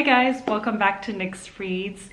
Hey guys, welcome back to Nyx Reads.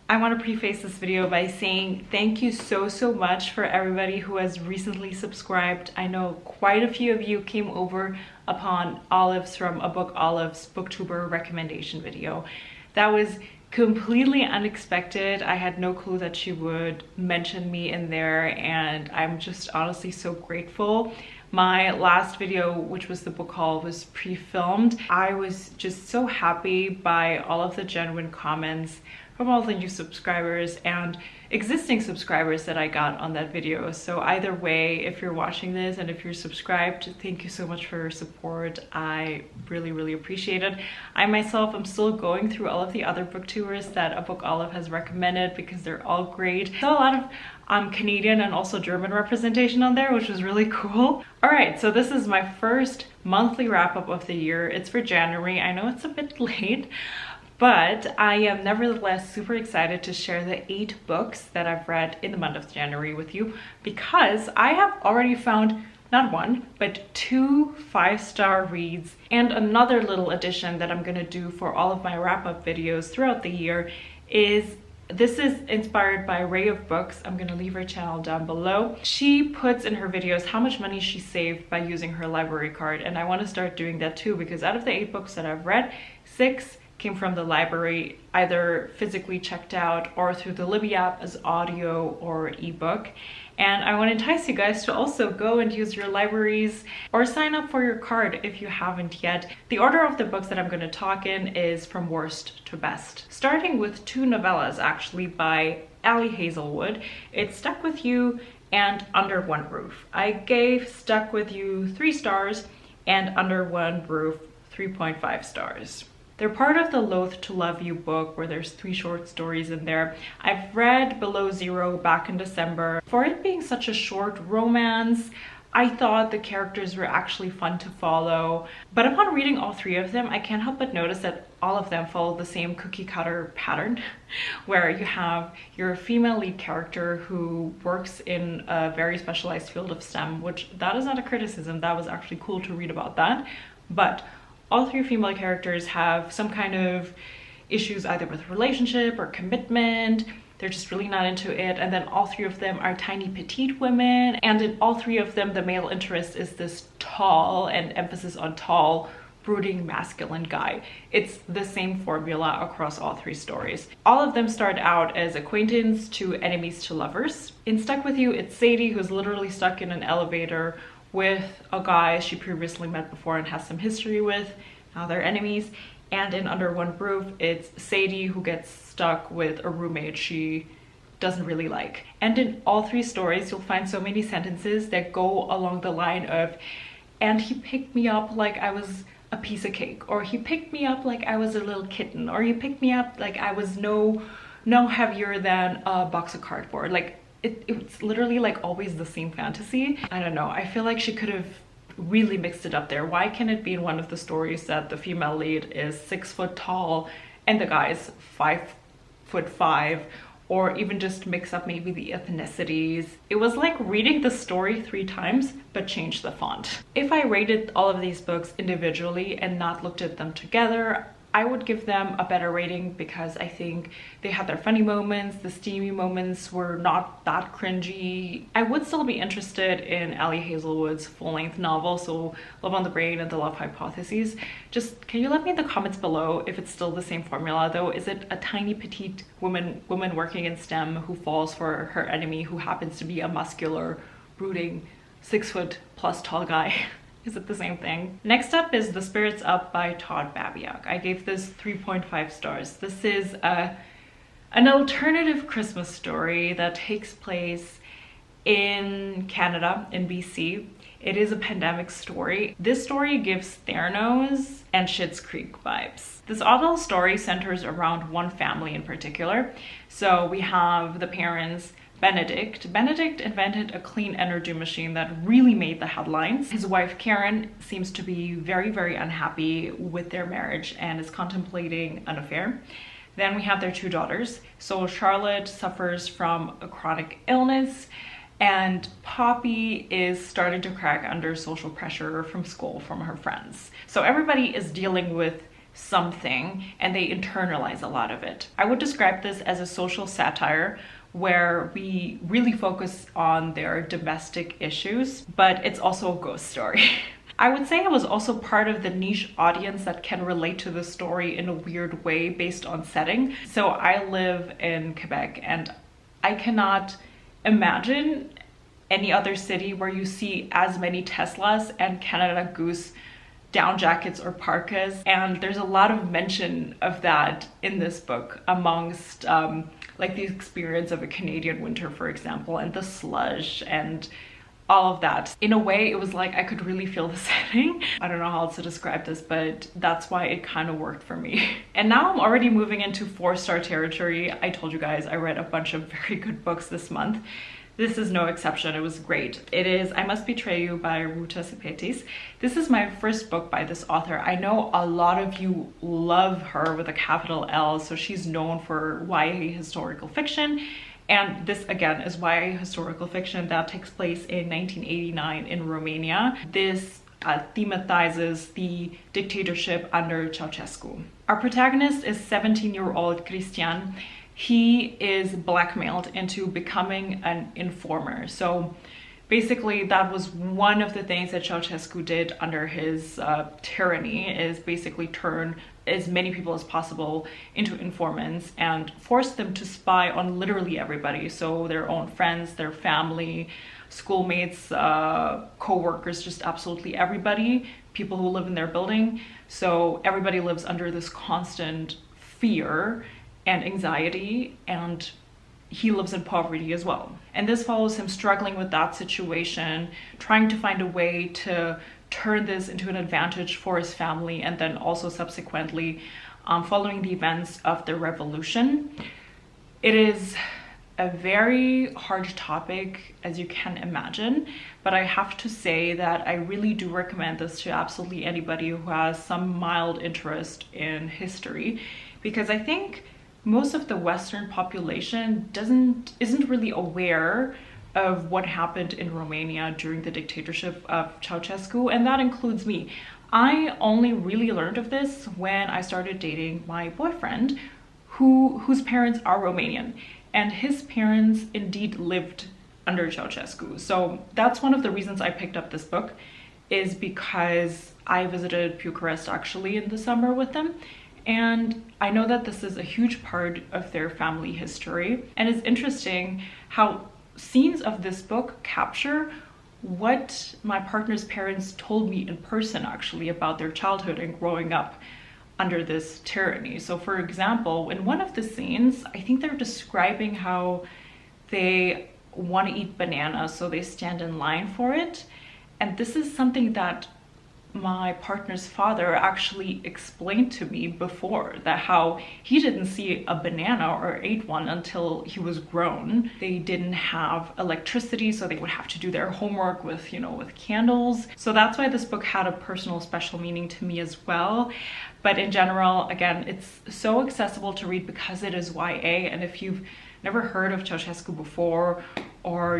I want to preface this video by saying thank you so much for everybody who has recently subscribed. I know quite a few of you came over upon Olives from a Book Olives booktuber recommendation video. That was completely unexpected. I had no clue that she would mention me in there, and I'm just honestly so grateful. My last video, which was the book haul, was pre-filmed. I was just so happy by all of the genuine comments from all the new subscribers and existing subscribers that I got on that video. So either way, if you're watching this and if you're subscribed, thank you so much for your support. I really appreciate it. I myself am still going through all of the other booktubers that a Book Olive has recommended because they're all great. So a lot of Canadian and also German representation on there, which was really cool. All right, so this is my first monthly wrap up of the year. It's for January. I know it's a bit late, but I am nevertheless super excited to share the 8 books that I've read in the month of January with you, because I have already found not one, but 2 5-star reads and another little addition that I'm gonna do for all of my wrap-up videos throughout the year is this is inspired by Ray of Books. I'm gonna leave her channel down below. She puts in her videos how much money she saved by using her library card, and I want to start doing that too, because out of the 8 books that I've read, 6 came from the library, either physically checked out or through the Libby app as audio or ebook. And I want to entice you guys to also go and use your libraries or sign up for your card if you haven't yet. The order of the books that I'm going to talk in is from worst to best. Starting with 2 novellas actually by Hazelwood. It's Stuck With You and Under One Roof. I gave Stuck With You 3 stars and Under One Roof 3.5 stars. They're part of the Loathe to Love You book, where there's 3 short stories in there. I've read Below Zero back in December. For it being such a short romance, I thought the characters were actually fun to follow. But upon reading all 3 of them, I can't help but notice that all of them follow the same cookie cutter pattern, where you have your female lead character who works in a very specialized field of STEM, which that is not a criticism. That was actually cool to read about that. But all 3 female characters have some kind of issues either with relationship or commitment. They're just really not into it. And then all 3 of them are tiny petite women. And in all 3 of them, the male interest is this tall, and emphasis on tall, brooding masculine guy. It's the same formula across all 3 stories. All of them start out as acquaintance to enemies to lovers. In Stuck With You, it's Sadie, who's literally stuck in an elevator with a guy she previously met before and has some history with. Now they're enemies. And in Under One Roof, it's Sadie who gets stuck with a roommate she doesn't really like. And in all 3 stories, you'll find so many sentences that go along the line of, and he picked me up like I was a piece of cake, or he picked me up like I was a little kitten, or he picked me up like I was no heavier than a box of cardboard. Like it's literally like always the same fantasy. I don't know, I feel like she could have really mixed it up there. Why can't it be in one of the stories that the female lead is 6 foot tall and the guy is 5'5", or even just mix up maybe the ethnicities? It was like reading the story 3 times but change the font. If I rated all of these books individually and not looked at them together, I would give them a better rating, because I think they had their funny moments, the steamy moments were not that cringy. I would still be interested in Hazelwood's full-length novel, so Love on the Brain and The Love Hypotheses. Just can you let me in the comments below if it's still the same formula though? Is it a tiny petite woman working in STEM who falls for her enemy who happens to be a muscular, brooding, 6 foot plus tall guy? Is it the same thing? Next up is The Spirits Up by Todd Babiak. I gave this 3.5 stars. This is an alternative Christmas story that takes place in Canada, in BC. It is a pandemic story. This story gives Theranos and Schitt's Creek vibes. This autumn story centers around one family in particular. So we have the parents, Benedict. Benedict invented a clean energy machine that really made the headlines. His wife Karen seems to be very unhappy with their marriage and is contemplating an affair. Then we have their 2 daughters. So Charlotte suffers from a chronic illness, and Poppy is starting to crack under social pressure from school, from her friends. So everybody is dealing with something and they internalize a lot of it. I would describe this as a social satire where we really focus on their domestic issues, but it's also a ghost story. I would say I was also part of the niche audience that can relate to the story in a weird way based on setting. So I live in Quebec and I cannot imagine any other city where you see as many Teslas and Canada Goose down jackets or parkas, and there's a lot of mention of that in this book amongst like the experience of a Canadian winter, for example, and the slush and all of that. In a way, it was like I could really feel the setting. I don't know how else to describe this, but that's why it kind of worked for me. And now I'm already moving into 4-star territory. I told you guys I read a bunch of very good books this month. This is no exception. It was great. It is I Must Betray You by Ruta Sepetes. This is my first book by this author. I know a lot of you love her with a capital L, so she's known for YA historical fiction. And this again is YA historical fiction that takes place in 1989 in Romania. This thematizes the dictatorship under Ceausescu. Our protagonist is 17-year-old Cristian. He is blackmailed into becoming an informer. So basically that was one of the things that Ceausescu did under his tyranny, is basically turn as many people as possible into informants and force them to spy on literally everybody. So their own friends, their family, schoolmates, co-workers, just absolutely everybody, people who live in their building. So everybody lives under this constant fear and anxiety, and he lives in poverty as well. And this follows him struggling with that situation, trying to find a way to turn this into an advantage for his family, and then also subsequently following the events of the revolution. It is a very hard topic, as you can imagine, but I have to say that I really do recommend this to absolutely anybody who has some mild interest in history, because I think most of the Western population isn't really aware of what happened in Romania during the dictatorship of Ceausescu, and that includes me. I only really learned of this when I started dating my boyfriend, whose parents are Romanian, and his parents indeed lived under Ceausescu. So that's one of the reasons I picked up this book, is because I visited Bucharest actually in the summer with them. And I know that this is a huge part of their family history. And it's interesting how scenes of this book capture what my partner's parents told me in person actually about their childhood and growing up under this tyranny. So for example, in one of the scenes, I think they're describing how they want to eat bananas, so they stand in line for it. And this is something that my partner's father actually explained to me before, that how he didn't see a banana or ate one until he was grown. They didn't have electricity, so they would have to do their homework with, with candles. So that's why this book had a personal special meaning to me as well. But in general, again, it's so accessible to read because it is YA, and if you've never heard of Ceausescu before, or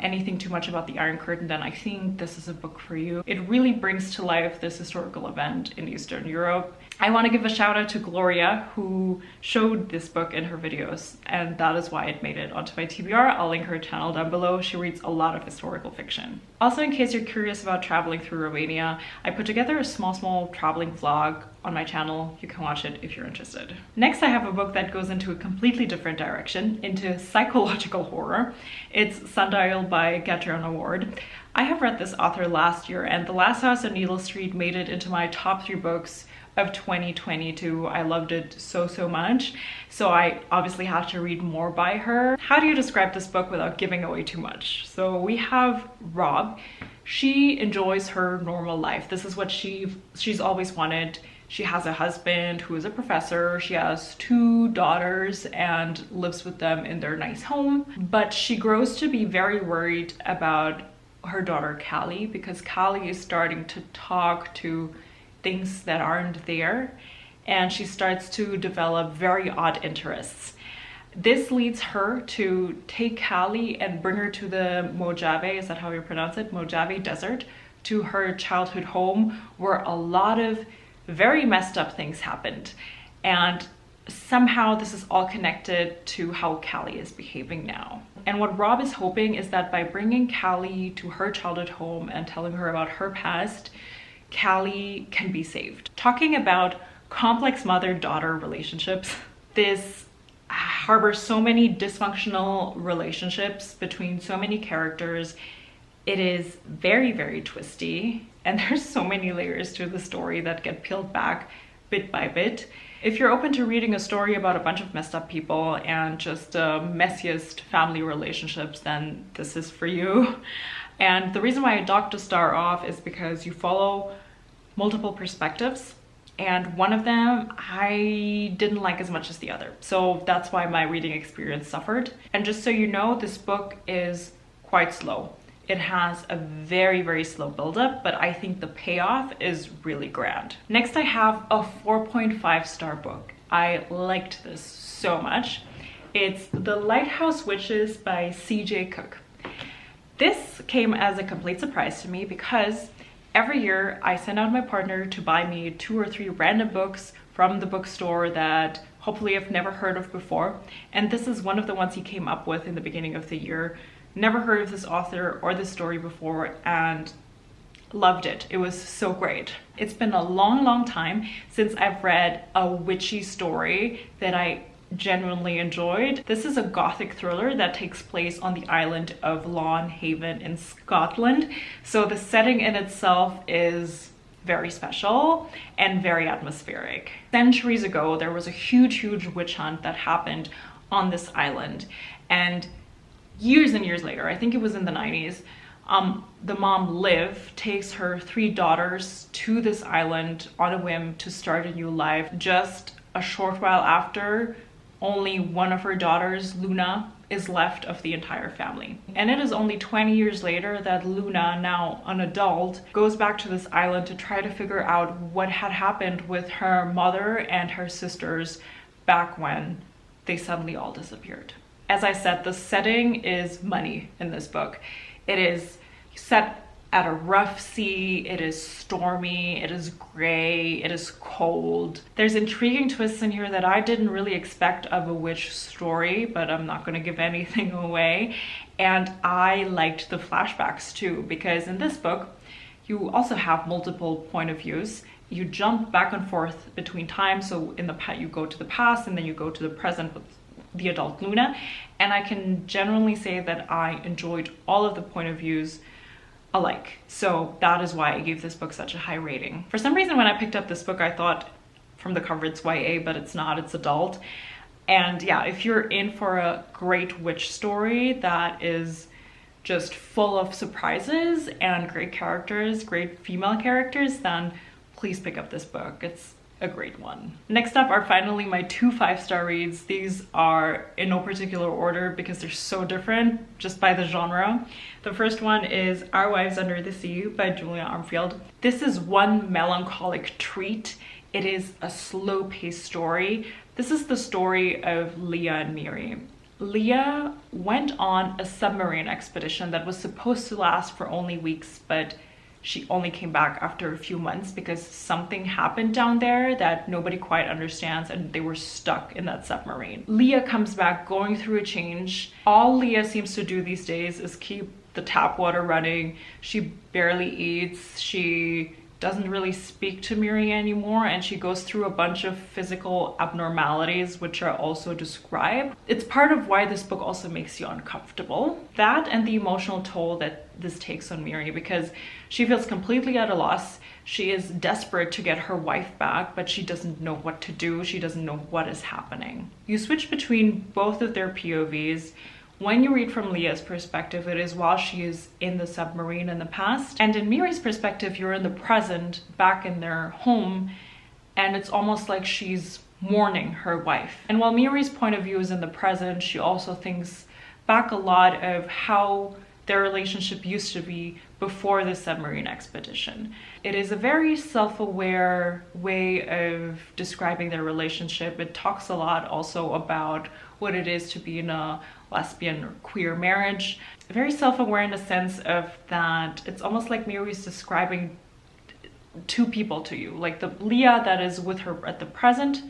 anything too much about the Iron Curtain, then I think this is a book for you. It really brings to life this historical event in Eastern Europe. I want to give a shout out to Gloria, who showed this book in her videos, and that is why it made it onto my TBR. I'll link her channel down below. She reads a lot of historical fiction. Also, in case you're curious about traveling through Romania, I put together a small traveling vlog on my channel. You can watch it if you're interested. Next, I have a book that goes into a completely different direction, into psychological horror. It's Sundial by Catriona. I have read this author last year, and The Last House on Needle Street made it into my top 3 books of 2022. I loved it so much, so I obviously had to read more by her. How do you describe this book without giving away too much? So we have Rob. She enjoys her normal life. This is what she's always wanted. She has a husband who is a professor. She has 2 daughters and lives with them in their nice home. But she grows to be very worried about her daughter Callie, because Callie is starting to talk to things that aren't there, and she starts to develop very odd interests. This leads her to take Callie and bring her to the Mojave, is that how you pronounce it? Mojave Desert, to her childhood home, where a lot of very messed up things happened. And somehow this is all connected to how Callie is behaving now. And what Rob is hoping is that by bringing Callie to her childhood home and telling her about her past, Callie can be saved. Talking about complex mother-daughter relationships, this harbors so many dysfunctional relationships between so many characters. It is very, very twisty, and there's so many layers to the story that get peeled back bit by bit. If you're open to reading a story about a bunch of messed up people and just messiest family relationships, then this is for you. And the reason why I docked a star off is because you follow multiple perspectives, and one of them I didn't like as much as the other. So that's why my reading experience suffered. And just so you know, this book is quite slow. It has a very, very slow buildup, but I think the payoff is really grand. Next, I have a 4.5 star book. I liked this so much. It's The Lighthouse Witches by CJ Cooke. This came as a complete surprise to me because every year I send out my partner to buy me 2 or 3 random books from the bookstore that hopefully I've never heard of before. And this is one of the ones he came up with in the beginning of the year. Never heard of this author or this story before and loved it. It was so great. It's been a long, long time since I've read a witchy story that I genuinely enjoyed. This is a gothic thriller that takes place on the island of Lawn Haven in Scotland. So the setting in itself is very special and very atmospheric. Centuries ago, there was a huge, huge witch hunt that happened on this island. And years and years later, I think it was in the 90s, the mom Liv takes her 3 daughters to this island on a whim to start a new life. Just a short while after, only one of her daughters, Luna, is left of the entire family. And it is only 20 years later that Luna, now an adult, goes back to this island to try to figure out what had happened with her mother and her sisters back when they suddenly all disappeared. As I said, the setting is money in this book. It is set at a rough sea, it is stormy, it is gray, it is cold. There's intriguing twists in here that I didn't really expect of a witch story, but I'm not going to give anything away. And I liked the flashbacks too, because in this book, you also have multiple point of views. You jump back and forth between time. So in the past, you go to the past and then you go to the present with the adult Luna. And I can generally say that I enjoyed all of the point of views alike. So that is why I gave this book such a high rating. For some reason, when I picked up this book, I thought from the cover it's YA, but it's not, it's adult. And yeah, if you're in for a great witch story that is just full of surprises and great characters, great female characters, then please pick up this book. It's a great one. Next up are finally my 2 5-star reads. These are in no particular order because they're so different just by the genre. The first one is Our Wives Under the Sea by Julia Armfield. This is one melancholic treat. It is a slow-paced story. This is the story of Leah and Miri. Leah went on a submarine expedition that was supposed to last for only weeks, but she only came back after a few months because something happened down there that nobody quite understands and they were stuck in that submarine. Leah comes back going through a change. All Leah seems to do these days is keep the tap water running. She barely eats. She doesn't really speak to Miri anymore, and she goes through a bunch of physical abnormalities which are also described. It's part of why this book also makes you uncomfortable. That and the emotional toll that this takes on Miri, because she feels completely at a loss. She is desperate to get her wife back, but she doesn't know what to do. She doesn't know what is happening. You switch between both of their POVs. When you read from Leah's perspective, it is while she is in the submarine in the past. And in Miri's perspective, you're in the present, back in their home, and it's almost like she's mourning her wife. And while Miri's point of view is in the present, she also thinks back a lot of how their relationship used to be before the submarine expedition. It is a very self-aware way of describing their relationship. It talks a lot also about what it is to be in a lesbian or queer marriage. Very self-aware in the sense of that it's almost like Miri's describing two people to you, like the Leah that is with her at the present,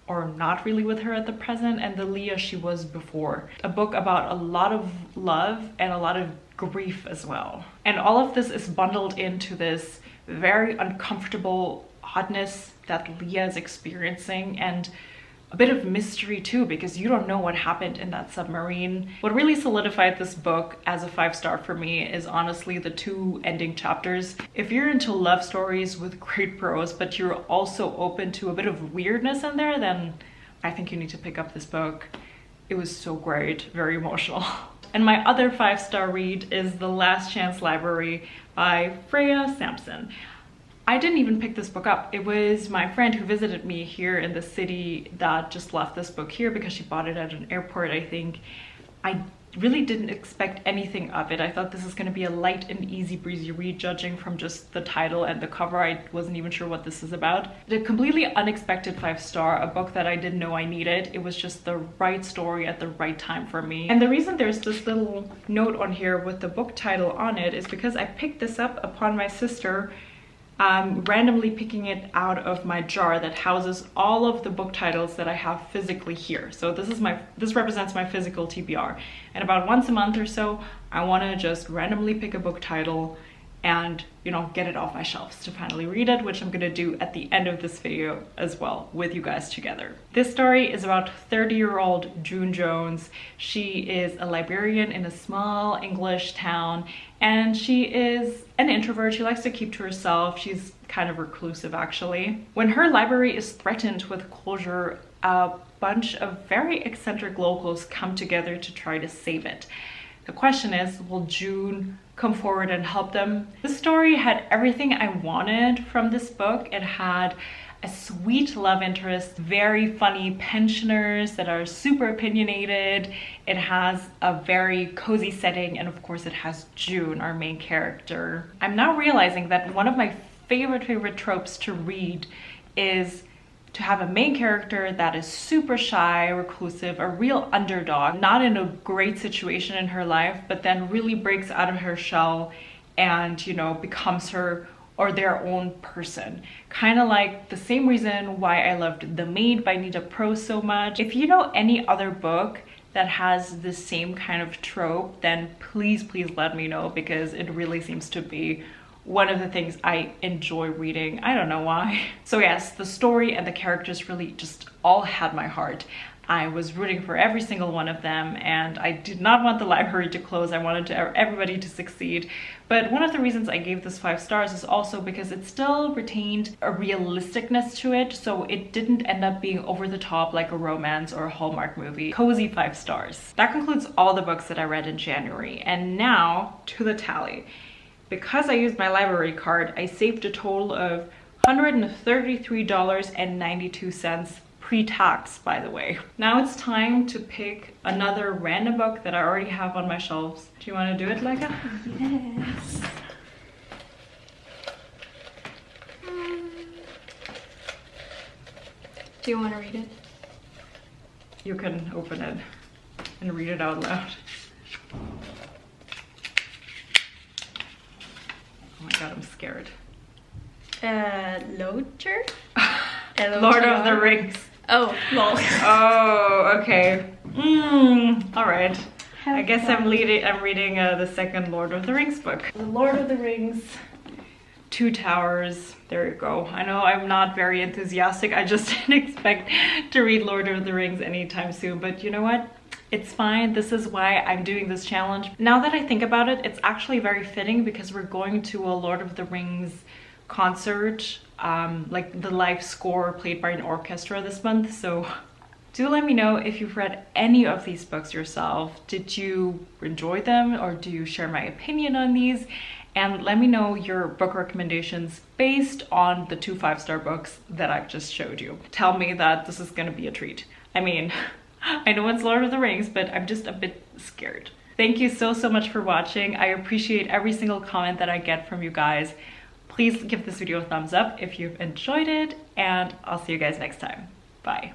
or not really with her at the present, and the Leah she was before. A book about a lot of love and a lot of grief as well. And all of this is bundled into this very uncomfortable oddness that Leah is experiencing, and a bit of mystery too, because you don't know what happened in that submarine. What really solidified this book as a 5-star for me is honestly the 2 ending chapters. If you're into love stories with great prose, but you're also open to a bit of weirdness in there, then I think you need to pick up this book. It was so great, very emotional. And my other 5-star read is The Last Chance Library by Freya Sampson. I didn't even pick this book up. It was my friend who visited me here in the city that just left this book here because she bought it at an airport, I think. I really didn't expect anything of it. I thought this is going to be a light and easy breezy read, judging from just the title and the cover. I wasn't even sure what this is about. A completely unexpected 5-star, a book that I didn't know I needed. It was just the right story at the right time for me. And the reason there's this little note on here with the book title on it is because I picked this up upon my sister randomly picking it out of my jar that houses all of the book titles that I have physically here. So this represents my physical TBR. And about once a month or so, I want to just randomly pick a book title and, you know, get it off my shelves to finally read it, which I'm gonna do at the end of this video as well with you guys together. This story is about 30-year-old June Jones. She is a librarian in a small English town, and she is an introvert. She likes to keep to herself. She's kind of reclusive, actually. When her library is threatened with closure, a bunch of very eccentric locals come together to try to save it. The question is, will June come forward and help them? This story had everything I wanted from this book. It had a sweet love interest, very funny pensioners that are super opinionated. It has a very cozy setting, and of course it has June, our main character. I'm now realizing that one of my favorite tropes to read is to have a main character that is super shy, reclusive, a real underdog, not in a great situation in her life, but then really breaks out of her shell and, you know, becomes her or their own person. Kind of like the same reason why I loved The Maid by Nita Prose so much. If you know any other book that has the same kind of trope, then please let me know, because it really seems to be one of the things I enjoy reading. I don't know why. So yes, the story and the characters really just all had my heart. I was rooting for every single one of them, and I did not want the library to close. I wanted everybody to succeed. But one of the reasons I gave this 5 stars is also because it still retained a realisticness to it, so it didn't end up being over the top like a romance or a Hallmark movie. Cozy 5 stars. That concludes all the books that I read in January, and now to the tally. Because I used my library card, I saved a total of $133.92 pre-tax, by the way. Now it's time to pick another random book that I already have on my shelves. Do you want to do it, Leica? Yes. Do you want to read it? You can open it and read it out loud. Oh my god, I'm scared. Loathe? Lord of the Rings. Oh, lol. Oh, okay. All right. I guess fun. I'm reading the second Lord of the Rings book. The Lord of the Rings, Two Towers. There you go. I know I'm not very enthusiastic. I just didn't expect to read Lord of the Rings anytime soon, but you know what? It's fine. This is why I'm doing this challenge. Now that I think about it, it's actually very fitting because we're going to a Lord of the Rings concert, like the live score played by an orchestra this month. So do let me know if you've read any of these books yourself. Did you enjoy them, or do you share my opinion on these? And let me know your book recommendations based on the 2 5-star books that I've just showed you. Tell me that this is gonna be a treat. I mean, I know it's Lord of the Rings, but I'm just a bit scared. Thank you so much for watching. I appreciate every single comment that I get from you guys. Please give this video a thumbs up if you've enjoyed it, and I'll see you guys next time. Bye.